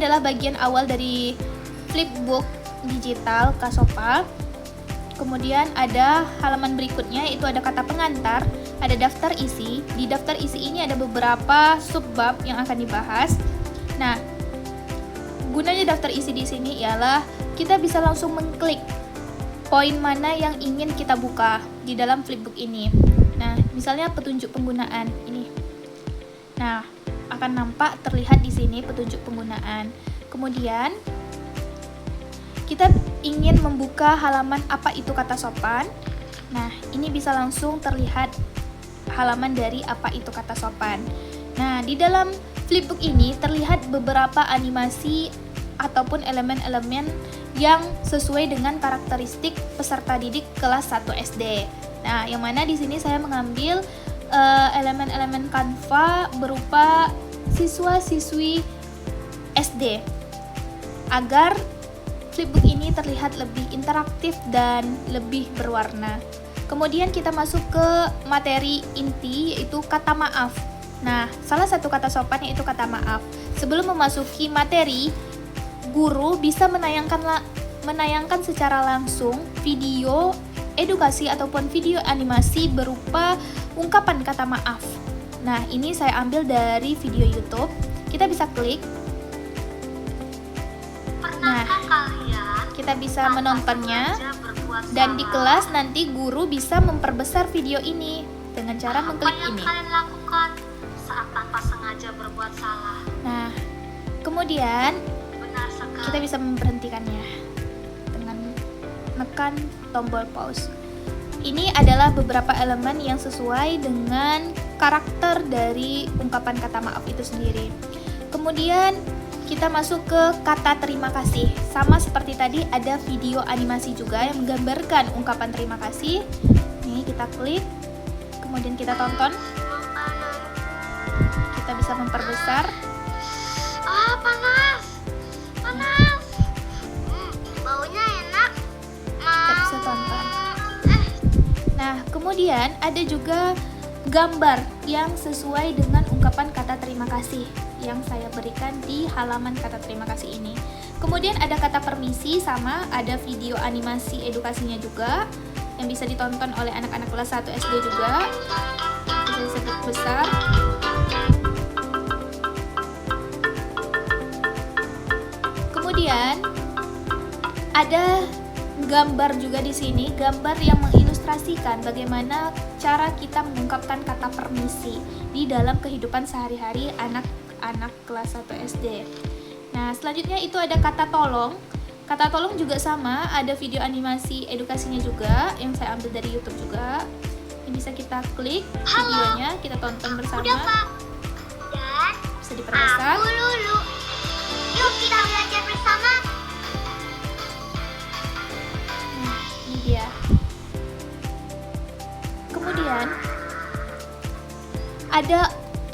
adalah bagian awal dari flipbook digital Kasopa. Kemudian ada halaman berikutnya, itu ada kata pengantar, ada daftar isi. Di daftar isi ini ada beberapa subbab yang akan dibahas. Nah, gunanya daftar isi di sini ialah kita bisa langsung mengklik poin mana yang ingin kita buka di dalam flipbook ini. Nah, misalnya petunjuk penggunaan ini. Nah, akan nampak terlihat di sini petunjuk penggunaan. Kemudian kita ingin membuka halaman apa itu kata sopan. Nah, ini bisa langsung terlihat halaman dari apa itu kata sopan. Nah, di dalam flipbook ini terlihat beberapa animasi ataupun elemen-elemen yang sesuai dengan karakteristik peserta didik kelas 1 SD. Nah, yang mana di sini saya mengambil elemen-elemen Canva berupa siswa-siswi SD agar flipbook ini terlihat lebih interaktif dan lebih berwarna. Kemudian kita masuk ke materi inti, yaitu kata maaf. Nah, salah satu kata sopan yaitu kata maaf. Sebelum memasuki materi, guru bisa menayangkan secara langsung video edukasi ataupun video animasi berupa ungkapan kata maaf. Nah, ini saya ambil dari video YouTube. Kita bisa klik. Nah, kita bisa menontonnya, dan di kelas nanti guru bisa memperbesar video ini dengan cara mengklik ini. Kalian lakukan saat tanpa sengaja berbuat salah. Nah, kemudian Benar sekali. kita bisa memberhentikannya dengan menekan tombol pause. Ini adalah beberapa elemen yang sesuai dengan karakter dari ungkapan kata maaf itu sendiri. Kemudian kita masuk ke kata terima kasih. Sama seperti tadi, ada video animasi juga yang menggambarkan ungkapan terima kasih. Nih, kita klik, kemudian kita tonton. Kita bisa memperbesar. Ah, panas. Panas. Baunya enak. Kita bisa tonton. Nah, kemudian ada juga gambar yang sesuai dengan ungkapan kata terima kasih yang saya berikan di halaman kata terima kasih ini. Kemudian ada kata permisi, sama ada video animasi edukasinya juga yang bisa ditonton oleh anak-anak kelas 1 SD juga. Bisa disebut besar. Kemudian ada gambar juga di sini, gambar yang mengilustrasikan bagaimana cara kita mengungkapkan kata permisi di dalam kehidupan sehari-hari anak-anak kelas 1 SD. Nah, selanjutnya itu ada kata tolong. Kata tolong juga sama, ada video animasi edukasinya juga yang saya ambil dari YouTube juga. Ini bisa kita klik videonya, kita tonton bersama. Udah, Pak. Dan Bisa diperbesar. aku Lulu. Yuk kita belajar bersama. Nah, ini dia. Kemudian ada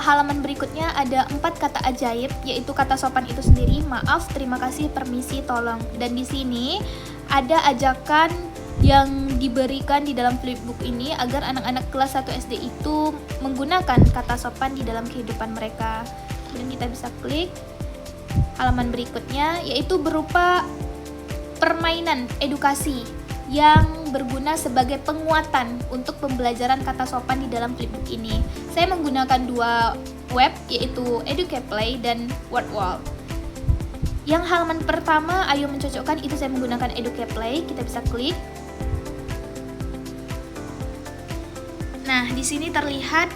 halaman berikutnya, ada 4 kata ajaib, yaitu kata sopan itu sendiri, maaf, terima kasih, permisi, tolong. Dan di sini ada ajakan yang diberikan di dalam flipbook ini agar anak-anak kelas 1 SD itu menggunakan kata sopan di dalam kehidupan mereka. Kemudian kita bisa klik halaman berikutnya, yaitu berupa permainan edukasi yang berguna sebagai penguatan untuk pembelajaran kata sopan di dalam flipbook ini. Saya menggunakan 2 web, yaitu Educaplay dan Wordwall. Yang halaman pertama, ayo mencocokkan, itu saya menggunakan Educaplay. Kita bisa klik. Nah, di sini terlihat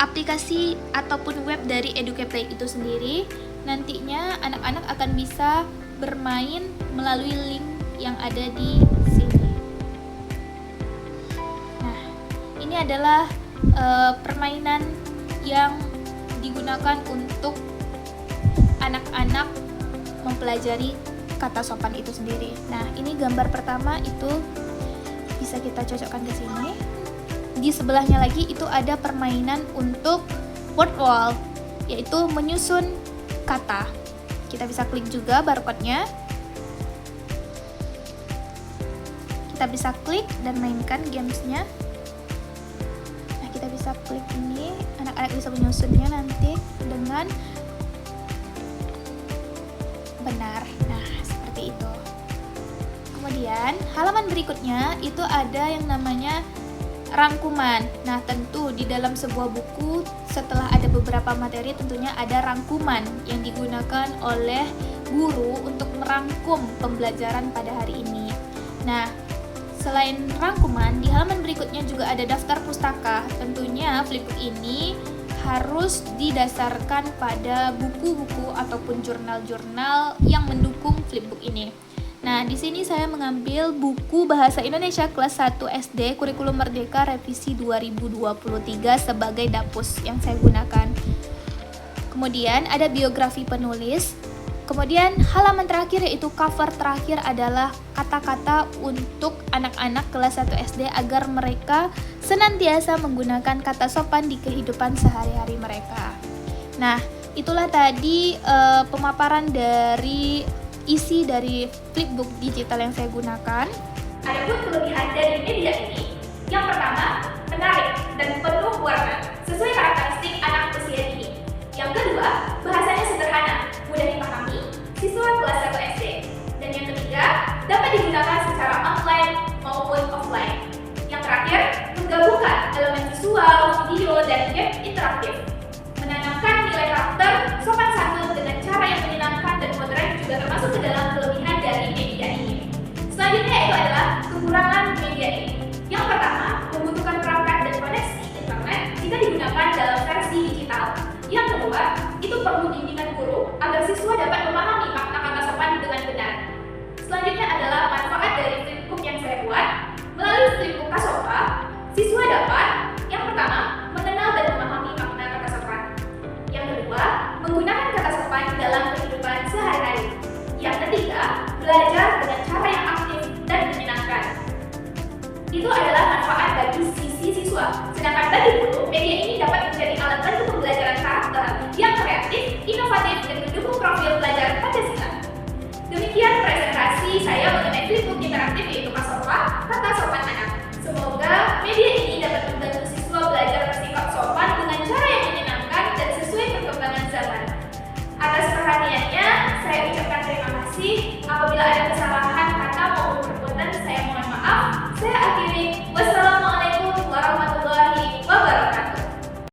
aplikasi ataupun web dari Educaplay itu sendiri. Nantinya anak-anak akan bisa bermain melalui link yang ada di sini. Nah, ini adalah permainan yang digunakan untuk anak-anak mempelajari kata sopan itu sendiri. Nah, ini gambar pertama itu bisa kita cocokkan ke sini. Di sebelahnya lagi itu ada permainan untuk word wall, yaitu menyusun kata. Kita bisa klik juga barcode-nya. Kita bisa klik dan mainkan games-nya. Nah, kita bisa klik ini, anak-anak bisa menyusunnya nanti dengan benar. Nah, seperti itu. Kemudian, halaman berikutnya itu ada yang namanya rangkuman. Nah, tentu di dalam sebuah buku setelah ada beberapa materi tentunya ada rangkuman yang digunakan oleh guru untuk merangkum pembelajaran pada hari ini. Nah, selain rangkuman, di halaman berikutnya juga ada daftar pustaka. Tentunya flipbook ini harus didasarkan pada buku-buku ataupun jurnal-jurnal yang mendukung flipbook ini. Nah, di sini saya mengambil buku Bahasa Indonesia kelas 1 SD Kurikulum Merdeka revisi 2023 sebagai dapus yang saya gunakan. Kemudian ada biografi penulis. Kemudian halaman terakhir yaitu cover terakhir adalah kata-kata untuk anak-anak kelas 1 SD agar mereka senantiasa menggunakan kata sopan di kehidupan sehari-hari mereka. Nah, itulah tadi pemaparan dari isi dari flipbook digital yang saya gunakan. Adapun kelebihan dari media ini, yang pertama, menarik dan penuh warna, sesuai karakteristik anak usia dini. Yang kedua, bahasanya sederhana, mudah dipahami, siswa kelas 1 SD. Dan yang ketiga, dapat digunakan secara online maupun offline. Yang terakhir, menggabungkan elemen visual, video, dan game interaktif. Menanamkan nilai karakter, sopan santun dengan cara yang menyenangkan dan modern juga termasuk ke dalam kelebihan dari media ini. Selanjutnya itu adalah kekurangan media ini. Yang pertama, membutuhkan perangkat dan koneksi internet jika digunakan dalam versi digital. Yang kedua, itu perlu bimbingan guru agar siswa dapat memahami makna kata sopan dengan benar. Selanjutnya adalah manfaat dari flipbook yang saya buat. Melalui flipbook Kasopa, siswa dapat yang pertama, mengenal dan memahami makna kata sopan. Yang kedua, menggunakan kata sopan dalam kehidupan sehari-hari. Yang ketiga, belajar dengan cara yang aktif dan menyenangkan. Itu adalah manfaat bagi sisi siswa. Sedangkan bagi guru, media ini dapat